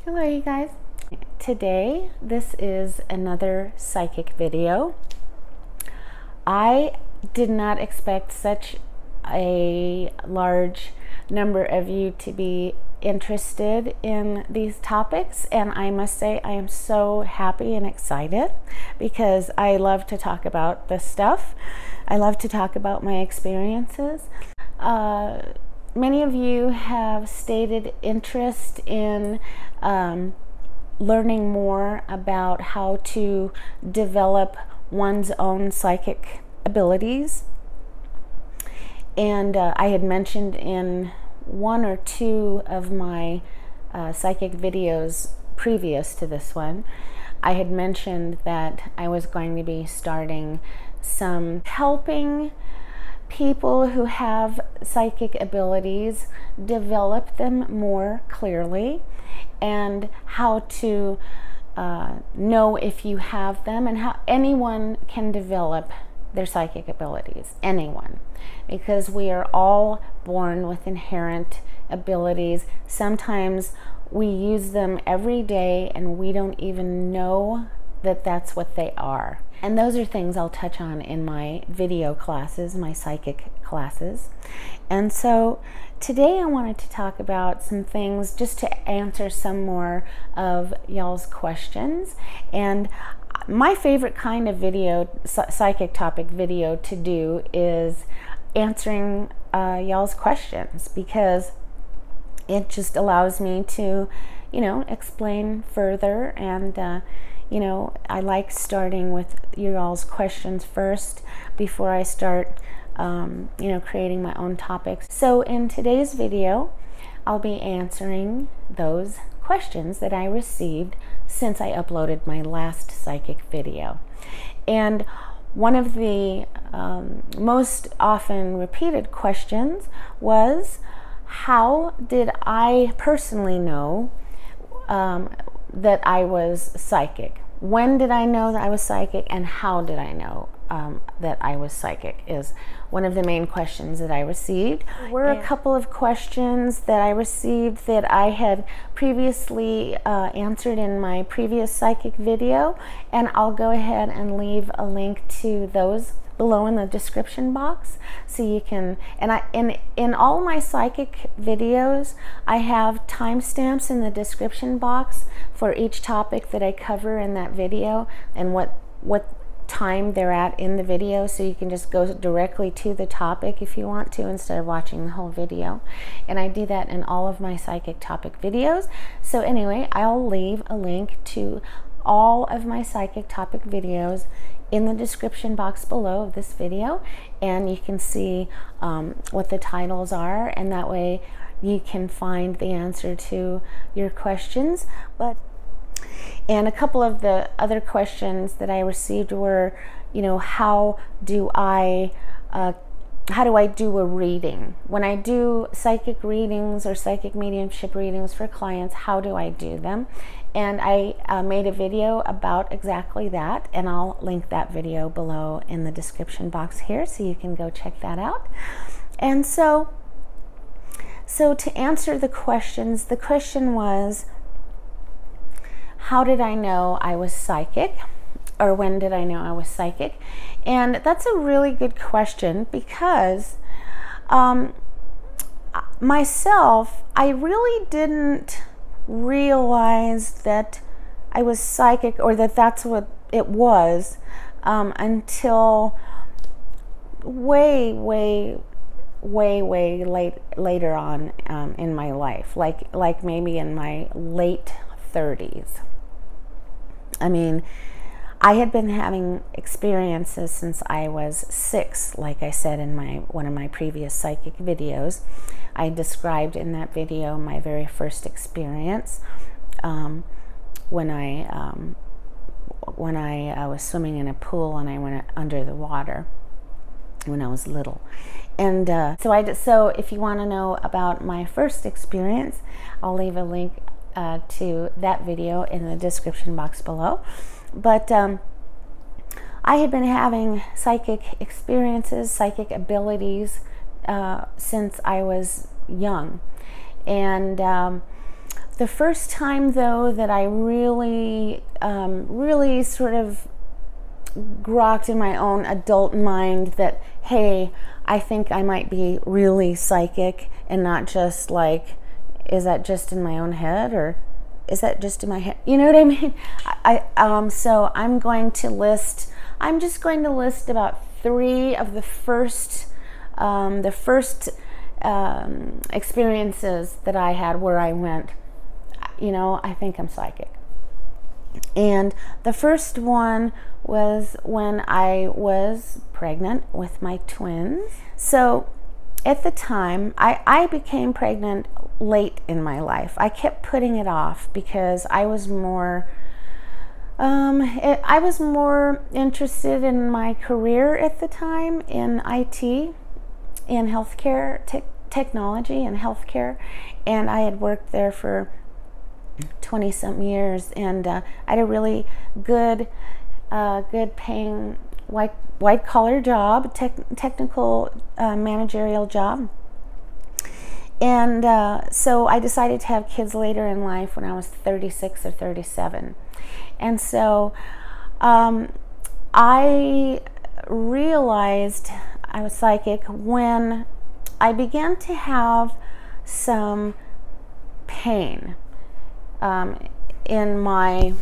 Hello you guys. Today this is another psychic video. I did not expect such a large number of you to be interested in these topics, and I must say I am so happy and excited because I love to talk about this stuff. I love to talk about my experiences. Many of you have stated interest in learning more about how to develop one's own psychic abilities. And I had mentioned in one or two of my psychic videos previous to this one, I had mentioned that I was going to be starting some helping people who have psychic abilities develop them more clearly, and how to know if you have them, and how anyone can develop their psychic abilities. Anyone, because we are all born with inherent abilities. Sometimes we use them every day and we don't even know that that's what they are. And those are things I'll touch on in my video classes, my psychic classes. And so today I wanted to talk about some things just to answer some more of y'all's questions. And my favorite kind of video, psychic topic video to do, is answering y'all's questions, because it just allows me to, explain further. And I like starting with y'all's questions first before I start creating my own topics. So in today's video, I'll be answering those questions that I received since I uploaded my last psychic video. And one of the most often repeated questions was, how did I personally know that I was psychic? When did I know that I was psychic, and how did I know that I was psychic, is one of the main questions that I received. There were a couple of questions that I received that I had previously answered in my previous psychic video, and I'll go ahead and leave a link to those below in the description box, so you can, and in all my psychic videos I have timestamps in the description box for each topic that I cover in that video, and what time they're at in the video, so you can just go directly to the topic if you want to, instead of watching the whole video. And I do that in all of my psychic topic videos. So anyway, I'll leave a link to all of my psychic topic videos in the description box below of this video, and you can see what the titles are, and that way you can find the answer to your questions. And a couple of the other questions that I received were, how do I do a reading? When I do psychic readings or psychic mediumship readings for clients, how do I do them? And I made a video about exactly that, and I'll link that video below in the description box here, so you can go check that out. And so to answer the questions, the question was, how did I know I was psychic? Or when did I know I was psychic? And that's a really good question, because myself, I really didn't realize that I was psychic, or that that's what it was, until way later on in my life, like maybe in my late 30s. I mean, I had been having experiences since I was 6, like I said in one of my previous psychic videos. I described in that video my very first experience when I was swimming in a pool and I went under the water when I was little. And so if you want to know about my first experience, I'll leave a link to that video in the description box below. But I had been having psychic experiences, psychic abilities since I was young. And The first time, though, that I really, really sort of grokked in my own adult mind that, hey, I think I might be really psychic and not just like, is that just in my own head, or is that just in my head? You know what I mean? So I'm just going to list about 3 of the first experiences that I had where I went, you know, I think I'm psychic. And the first one was when I was pregnant with my twins. So at the time, I became pregnant late in my life. I kept putting it off because I was more interested in my career at the time in IT, in healthcare, technology and healthcare, and I had worked there for 20-some years, and I had a really good paying white collar job, technical managerial job. And so I decided to have kids later in life when I was 36 or 37. And so I realized I was psychic when I began to have some pain in my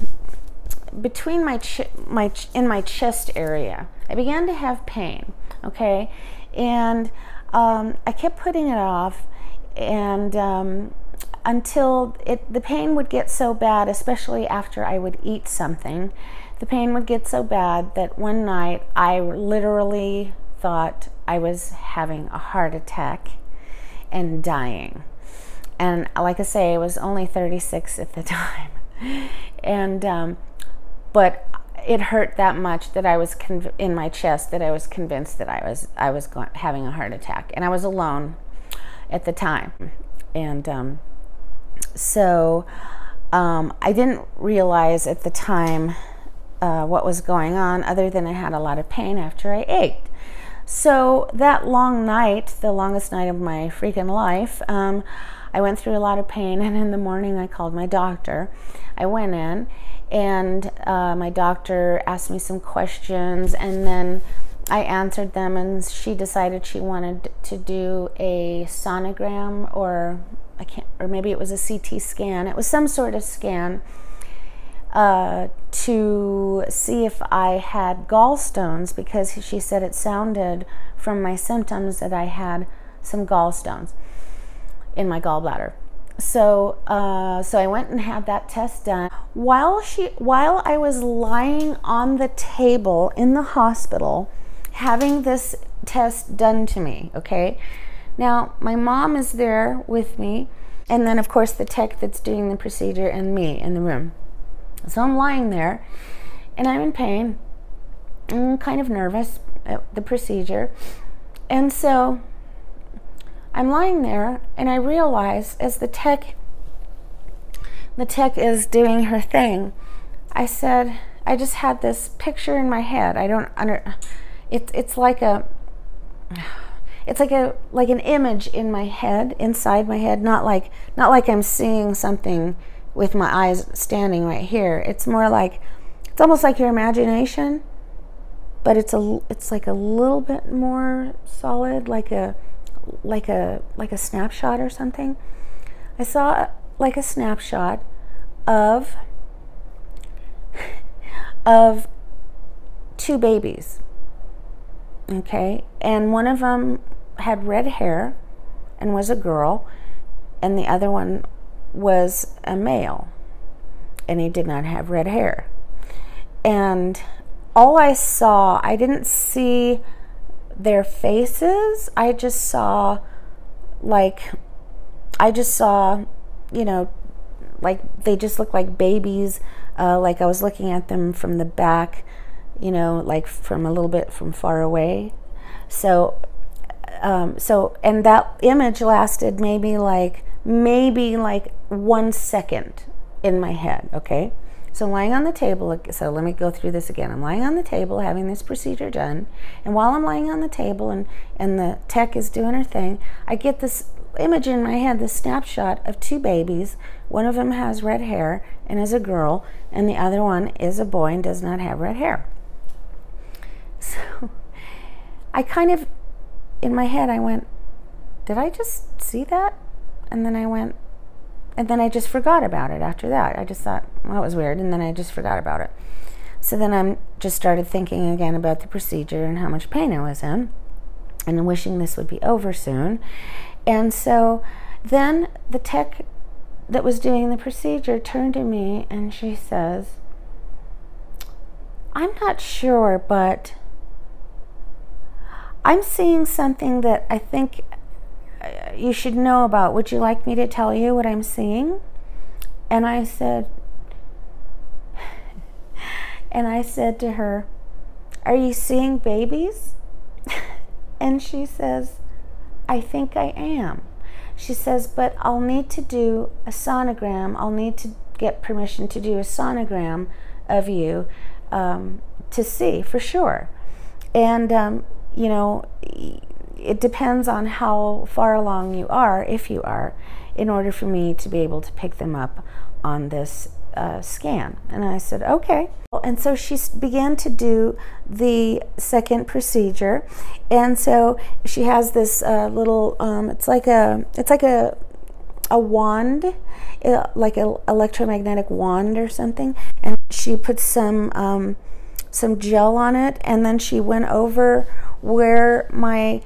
chest area. I began to have pain, okay, and I kept putting it off, and until the pain would get so bad, especially after I would eat something, the pain would get so bad that one night I literally thought I was having a heart attack and dying. And like I say, I was only 36 at the time, and but it hurt that much that I was in my chest that I was convinced that I was having a heart attack, and I was alone at the time, and so I didn't realize at the time what was going on, other than I had a lot of pain after I ate. So that long night, the longest night of my freaking life, I went through a lot of pain, and in the morning I called my doctor. I went in, and my doctor asked me some questions, and then I answered them, and she decided she wanted to do a sonogram, or maybe it was a CT scan. It was some sort of scan to see if I had gallstones, because she said it sounded from my symptoms that I had some gallstones in my gallbladder. So I went and had that test done. While I was lying on the table in the hospital having this test done to me, okay? Now, my mom is there with me, and then of course the tech that's doing the procedure, and me in the room. So I'm lying there, and I'm in pain, and kind of nervous at the procedure. And so I'm lying there, and I realize as the tech is doing her thing, I said, I just had this picture in my head. It's like an image in my head, inside my head, not like I'm seeing something with my eyes standing right here. It's more like, it's almost like your imagination, but it's like a little bit more solid, like a snapshot or something. I saw like a snapshot of 2 babies, okay, and one of them had red hair and was a girl, and the other one was a male, and he did not have red hair. And all I saw, I didn't see their faces. I just saw, you know, like they just looked like babies, like I was looking at them from the back, you know, like from a little bit from far away. So and that image lasted maybe like 1 second in my head, okay? So I'm lying on the table, so let me go through this again. I'm lying on the table having this procedure done, and while I'm lying on the table and the tech is doing her thing, I get this image in my head, this snapshot of two babies. One of them has red hair and is a girl, and the other one is a boy and does not have red hair. So I kind of, in my head, I went, did I just see that? And then I just forgot about it after that. I just thought, well, that was weird, and then I just forgot about it. So then I just started thinking again about the procedure and how much pain I was in, and wishing this would be over soon. And so then the tech that was doing the procedure turned to me and she says, I'm not sure, but I'm seeing something that I think you should know about. Would you like me to tell you what I'm seeing? And I said to her, are you seeing babies? And she says, I think I am. She says, but I'll need to do a sonogram. I'll need to get permission to do a sonogram of you to see for sure. And, you know, it depends on how far along you are, if you are, in order for me to be able to pick them up on this scan. And I said, okay. And so she began to do the second procedure. And so she has this little, it's like a wand, like an electromagnetic wand or something. And she put some gel on it, and then she went over where my,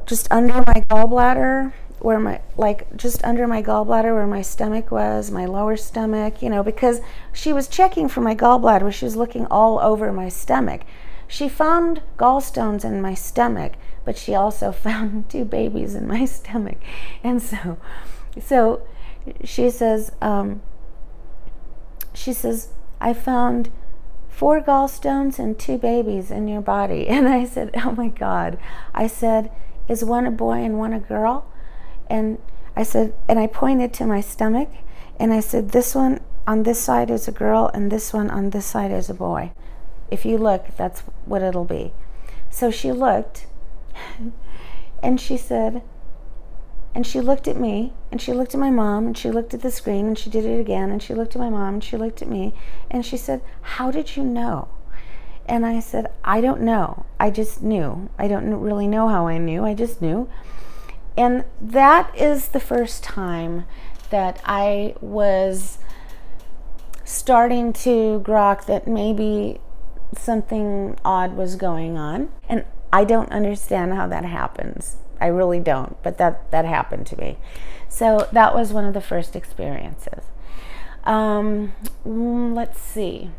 just under my gallbladder, where my, like just under my gallbladder where my stomach was, my lower stomach, you know, because she was checking for my gallbladder. She was looking all over my stomach. She found gallstones in my stomach, but she also found two babies in my stomach. And so she says, I found 4 gallstones and 2 babies in your body. And I said, oh my God. I said, is one a boy and one a girl? And I said, and I pointed to my stomach, and I said, this one on this side is a girl, and this one on this side is a boy. If you look, that's what it'll be. So she looked, and she said, and she looked at me, and she looked at my mom, and she looked at the screen, and she did it again, and she looked at my mom, and she looked at me, and she said, how did you know? And I said, I don't know. I just knew. I don't really know how I knew. I just knew. And that is the first time that I was starting to grok that maybe something odd was going on. And I don't understand how that happens. I really don't, but that happened to me. So that was one of the first experiences. Let's see.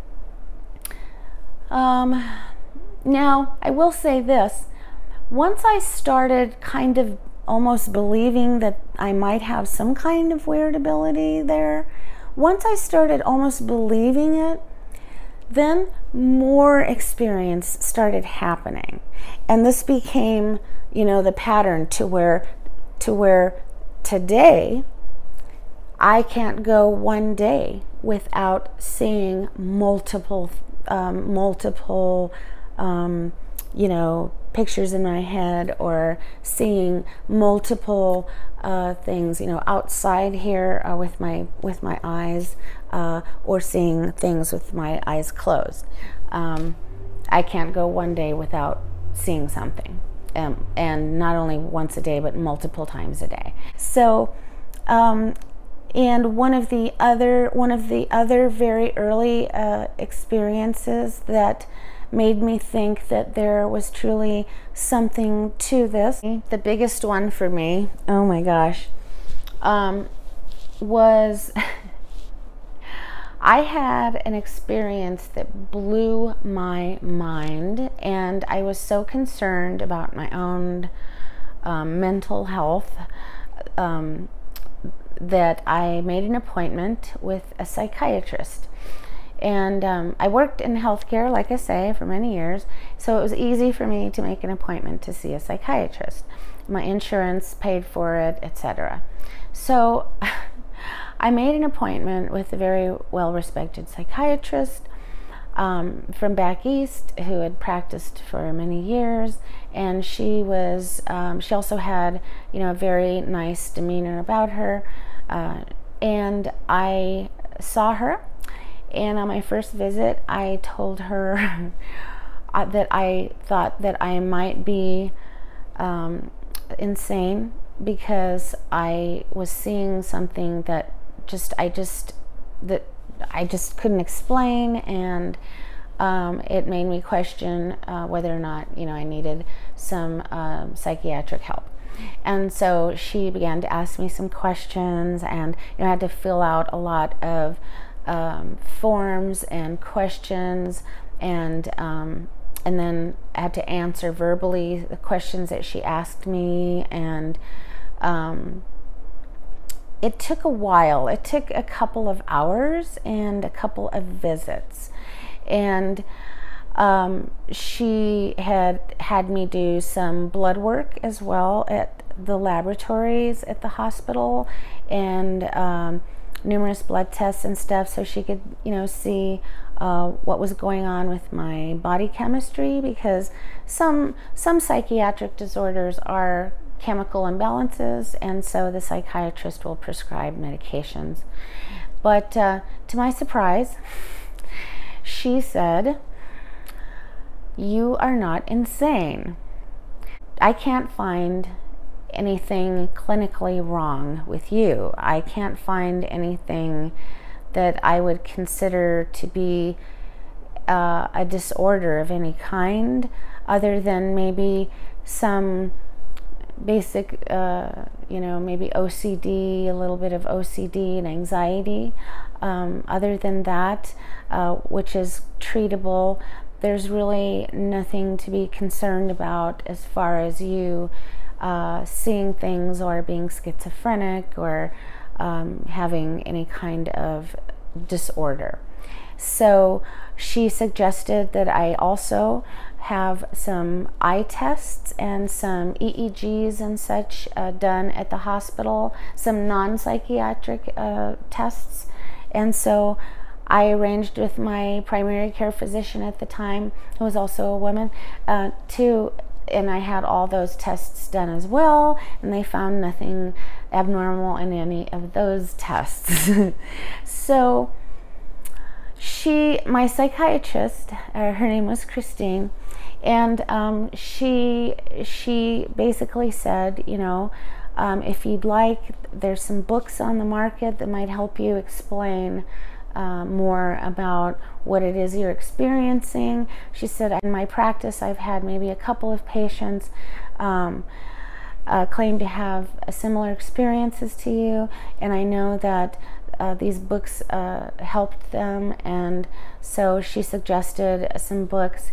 Now, I will say this. Once I started kind of almost believing that I might have some kind of weird ability there, once I started almost believing it, then more experience started happening. And this became, you know, the pattern to where today I can't go one day without seeing multiple you know, pictures in my head, or seeing multiple things, you know, outside here with my eyes, or seeing things with my eyes closed. I can't go one day without seeing something, and not only once a day, but multiple times a day. So, and one of the other very early experiences that made me think that there was truly something to this, the biggest one for me, oh my gosh, was I had an experience that blew my mind, and I was so concerned about my own mental health that I made an appointment with a psychiatrist. And I worked in healthcare, like I say, for many years, so it was easy for me to make an appointment to see a psychiatrist. My insurance paid for it, etc. So I made an appointment with a very well-respected psychiatrist. from back east who had practiced for many years, and she was she also had, you know, a very nice demeanor about her, and I saw her, and on my first visit I told her that I thought that I might be insane, because I was seeing something that I just couldn't explain, and it made me question whether or not, you know, I needed some psychiatric help. And so she began to ask me some questions, and, you know, I had to fill out a lot of forms and questions, and then I had to answer verbally the questions that she asked me, and it took a while. It took a couple of hours and a couple of visits. And she had me do some blood work as well at the laboratories at the hospital, and numerous blood tests and stuff, so she could, you know, see what was going on with my body chemistry, because some psychiatric disorders are chemical imbalances, and so the psychiatrist will prescribe medications. But to my surprise, she said, "You are not insane. I can't find anything clinically wrong with you. I can't find anything that I would consider to be a disorder of any kind, other than maybe some basic, you know, maybe OCD, a little bit of OCD and anxiety. Other than that, which is treatable, there's really nothing to be concerned about as far as you seeing things or being schizophrenic or having any kind of disorder." So she suggested that I also have some eye tests and some EEGs and such done at the hospital, some non-psychiatric tests. And so I arranged with my primary care physician at the time, who was also a woman, and I had all those tests done as well, and they found nothing abnormal in any of those tests. So my psychiatrist, her name was Christine, and she basically said, you know, if you'd like, there's some books on the market that might help you explain more about what it is you're experiencing. She said, in my practice, I've had maybe a couple of patients claim to have similar experiences to you, and I know that these books helped them. And so she suggested some books,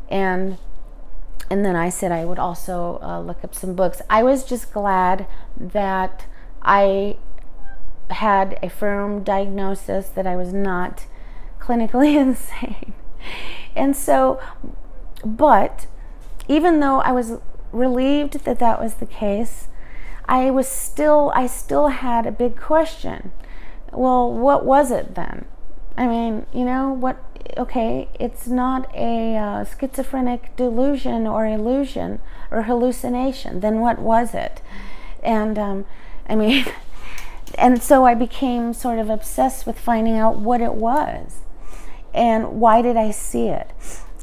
and then I said I would also look up some books. I was just glad that I had a firm diagnosis that I was not clinically insane. And so, but even though I was relieved that that was the case, I still had a big question. Well, what was it then? I mean, you know, what? Okay, it's not a schizophrenic delusion or illusion or hallucination. Then what was it? And I mean, and so I became sort of obsessed with finding out what it was and why did I see it.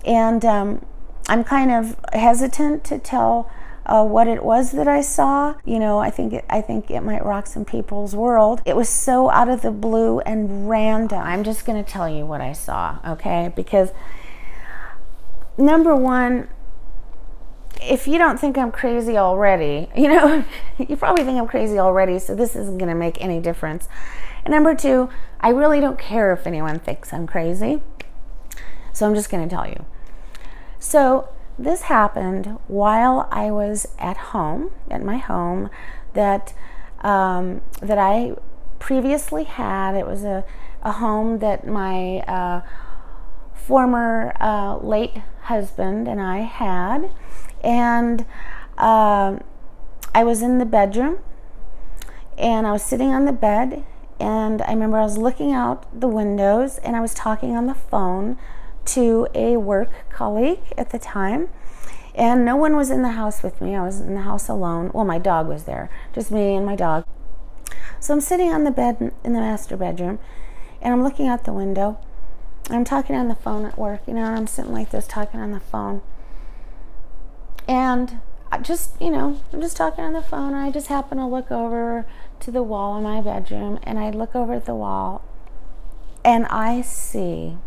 And I'm kind of hesitant to tell what it was that I saw. You know, I think it might rock some people's world. It was so out of the blue and random. I'm just going to tell you what I saw, okay? Because number one, if you don't think I'm crazy already, you know, you probably think I'm crazy already, so this isn't going to make any difference. And number two, I really don't care if anyone thinks I'm crazy, so I'm just going to tell you. So this happened while I was at home, at my home, that I previously had. It was a home that my former late husband and I had, and I was in the bedroom, and I was sitting on the bed, and I remember I was looking out the windows, and I was talking on the phone to a work colleague at the time, and no one was in the house with me. I was in the house alone. Well, my dog was there, just me and my dog. So I'm sitting on the bed in the master bedroom, and I'm looking out the window. I'm talking on the phone at work, and I'm sitting like this talking on the phone. And I'm just talking on the phone, and I just happen to look over to the wall in my bedroom, and I look over at the wall, and I see,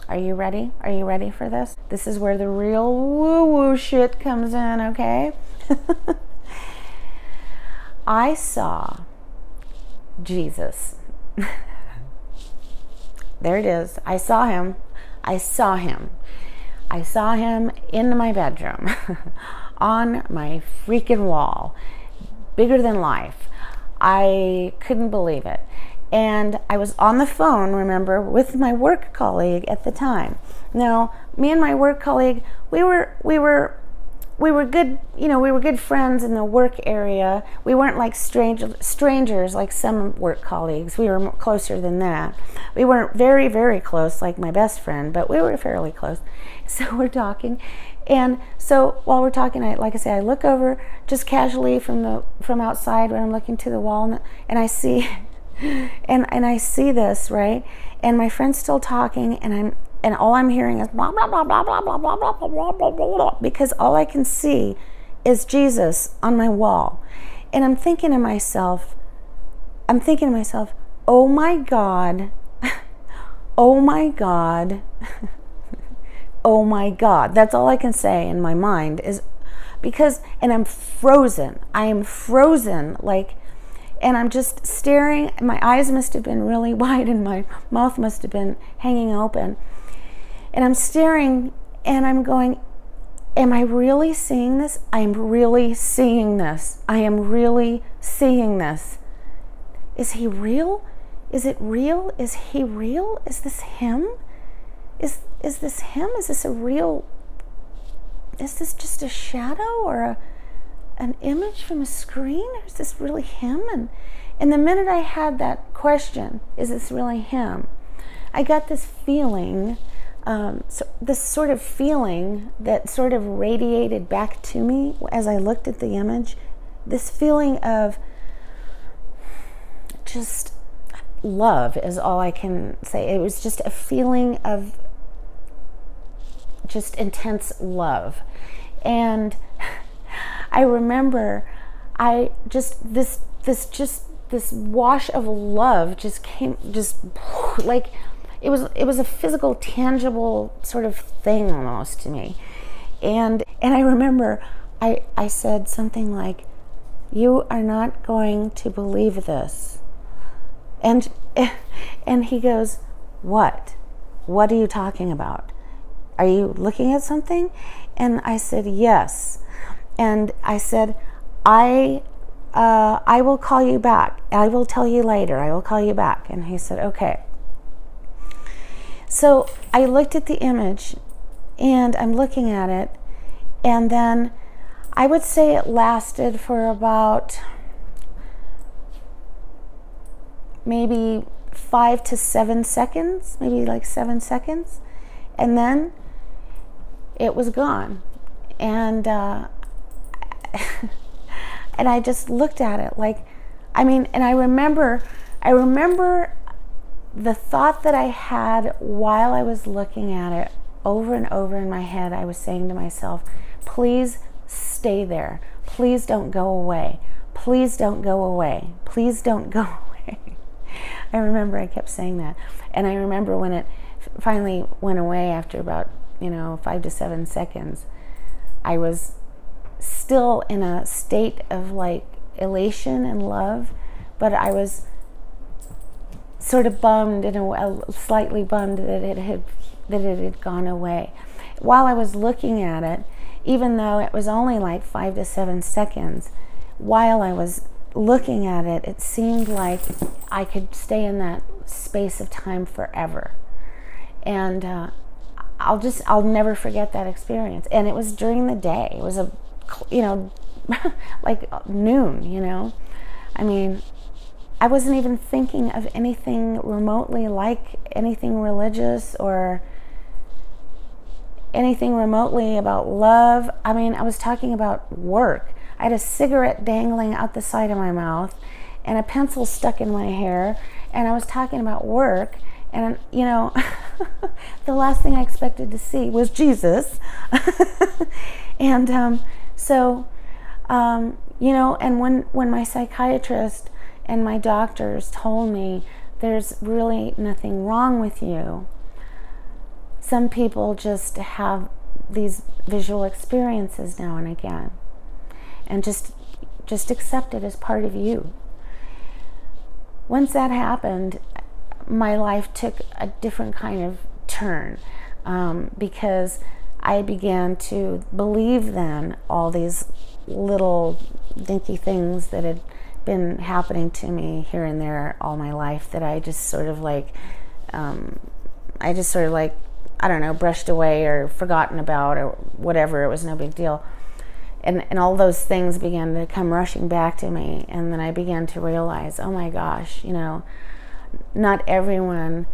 are you ready? Are you ready for this? This is where the real woo-woo shit comes in, okay? I saw Jesus. There it is. I saw him. I saw him. I saw him in my bedroom on my freaking wall, bigger than life. I couldn't believe it. And I was on the phone, remember, with my work colleague at the time. Now, me and my work colleague, we were good, we were good friends in the work area. We weren't like strangers like some work colleagues. We were closer than that. We weren't very, very close like my best friend, but we were fairly close. So we're talking. And so while we're talking, like I say, I look over just casually from outside when I'm looking to the wall, and I see and I see this, right? And my friend's still talking, and all I'm hearing is blah blah blah blah blah blah blah blah blah blah blah blah, because all I can see is Jesus on my wall. And I'm thinking to myself, oh my God, oh my God, oh my God. That's all I can say in my mind is because, and I'm frozen. I am frozen, like, and I'm just staring. My eyes must have been really wide, and my mouth must have been hanging open. And I'm staring, and I'm going, am I really seeing this? I am really seeing this. I am really seeing this. Is he real? Is it real? Is he real? Is this him? Is this him? Is this a real? Is this just a shadow or an image from a screen? Or is this really him? And the minute I had that question, is this really him? I got this feeling. This sort of feeling that sort of radiated back to me as I looked at the image, this feeling of just love is all I can say. It was just a feeling of just intense love. And I remember this wash of love just came, just like, it was a physical, tangible sort of thing almost to me. And I remember I said something like, "You are not going to believe this." And he goes, "What? What are you talking about? Are you looking at something?" And I said, "Yes." And I said, I will call you back. I will tell you later. I will call you back." And he said, "Okay." So I looked at the image, and I'm looking at it, and then I would say it lasted for about maybe 5 to 7 seconds, maybe like 7 seconds, and then it was gone. And and I just looked at it like, and I remember the thought that I had while I was looking at it over and over in my head. I was saying to myself, please stay there. Please don't go away. Please don't go away. Please don't go away. I remember I kept saying that. And I remember when it finally went away after about, 5 to 7 seconds, I was still in a state of like elation and love, but I was sort of bummed, slightly bummed that it had gone away. While I was looking at it, even though it was only like 5 to 7 seconds, while I was looking at it, it seemed like I could stay in that space of time forever. And I'll never forget that experience. And it was during the day. It was like noon, I wasn't even thinking of anything remotely like anything religious or anything remotely about love. I mean, I was talking about work. I had a cigarette dangling out the side of my mouth and a pencil stuck in my hair, and I was talking about work. And, you know, the last thing I expected to see was Jesus. And you know, and when my psychiatrist and my doctors told me there's really nothing wrong with you, some people just have these visual experiences now and again, and just accept it as part of you. Once that happened, my life took a different kind of turn, because I began to believe then all these little dinky things that had been happening to me here and there all my life, that I just sort of like, I don't know, brushed away or forgotten about or whatever. It was no big deal. And all those things began to come rushing back to me. And then I began to realize, oh my gosh, you know, not everyone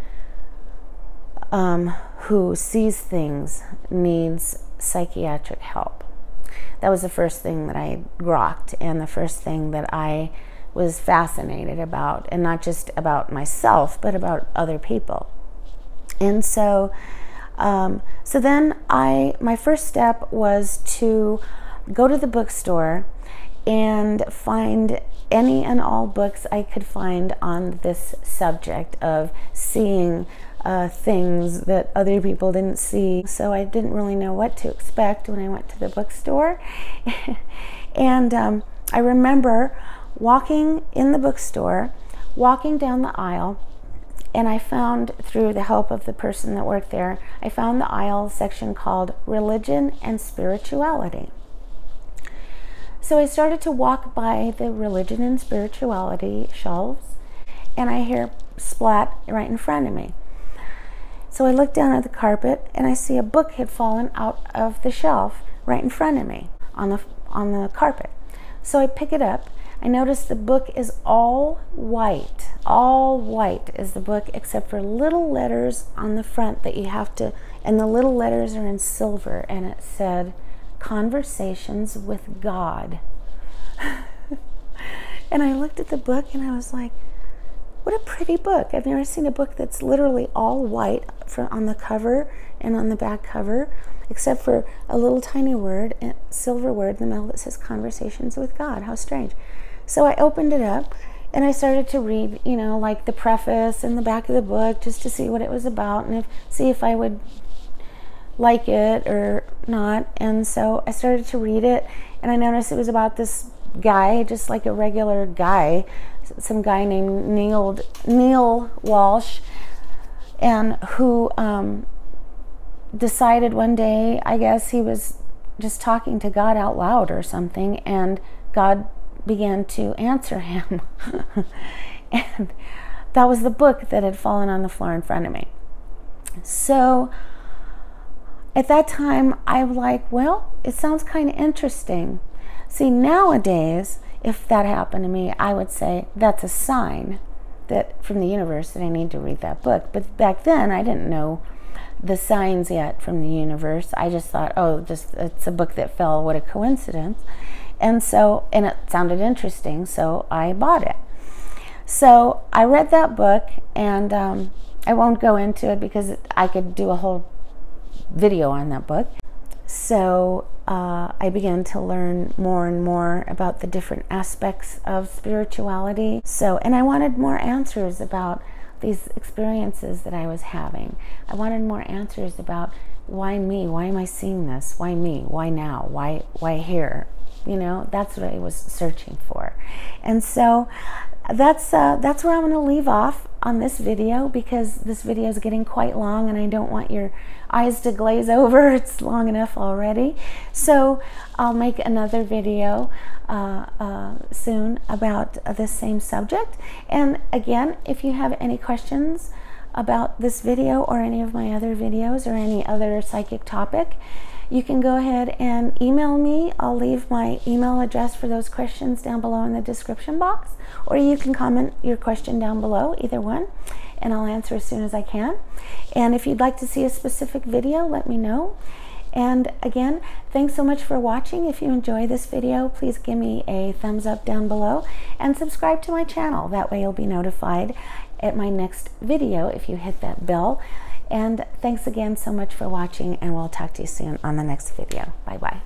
who sees things needs psychiatric help. That was the first thing that I grokked, and the first thing that I was fascinated about, and not just about myself, but about other people. And so, so then my first step was to go to the bookstore and find any and all books I could find on this subject of seeing things that other people didn't see. So I didn't really know what to expect when I went to the bookstore. And I remember walking in the bookstore, walking down the aisle, and I found, through the help of the person that worked there, I found the aisle section called Religion and Spirituality. So I started to walk by the religion and spirituality shelves, and I hear splat right in front of me. So I look down at the carpet, and I see a book had fallen out of the shelf right in front of me on the carpet. So I pick it up. I notice the book is all white. All white is the book, except for little letters on the front that you have to, and the little letters are in silver, and it said, Conversations with God. And I looked at the book and I was like, what a pretty book. I've never seen a book that's literally all white on the cover and on the back cover, except for a little tiny word, a silver word in the middle that says Conversations with God. How strange. So I opened it up and I started to read, you know, like the preface and the back of the book, just to see what it was about and see if I would like it or not. And so I started to read it, and I noticed it was about this guy, just like a regular guy, some guy named Neil Walsh, and who decided one day, I guess he was just talking to God out loud or something, and God began to answer him. And that was the book that had fallen on the floor in front of me. So at that time, I was like, well, it sounds kind of interesting. See, nowadays, if that happened to me, I would say that's a sign that from the universe that I need to read that book. But back then, I didn't know the signs yet from the universe. I just thought, oh, it's a book that fell. What a coincidence. And it sounded interesting, so I bought it. So I read that book, and I won't go into it because I could do a whole video on that book. So I began to learn more and more about the different aspects of spirituality. And I wanted more answers about these experiences that I was having. I wanted more answers about why me? Why am I seeing this? Why me? Why now? Why here? You know, that's what I was searching for. And so that's where I'm going to leave off on this video, because this video is getting quite long and I don't want your eyes to glaze over. It's long enough already. So I'll make another video soon about the same subject. And again, if you have any questions about this video or any of my other videos or any other psychic topic, you can go ahead and email me. I'll leave my email address for those questions down below in the description box, or you can comment your question down below, either one, and I'll answer as soon as I can. And if you'd like to see a specific video, let me know. And again, thanks so much for watching. If you enjoy this video, please give me a thumbs up down below and subscribe to my channel. That way you'll be notified at my next video if you hit that bell. And thanks again so much for watching, and we'll talk to you soon on the next video. Bye-bye.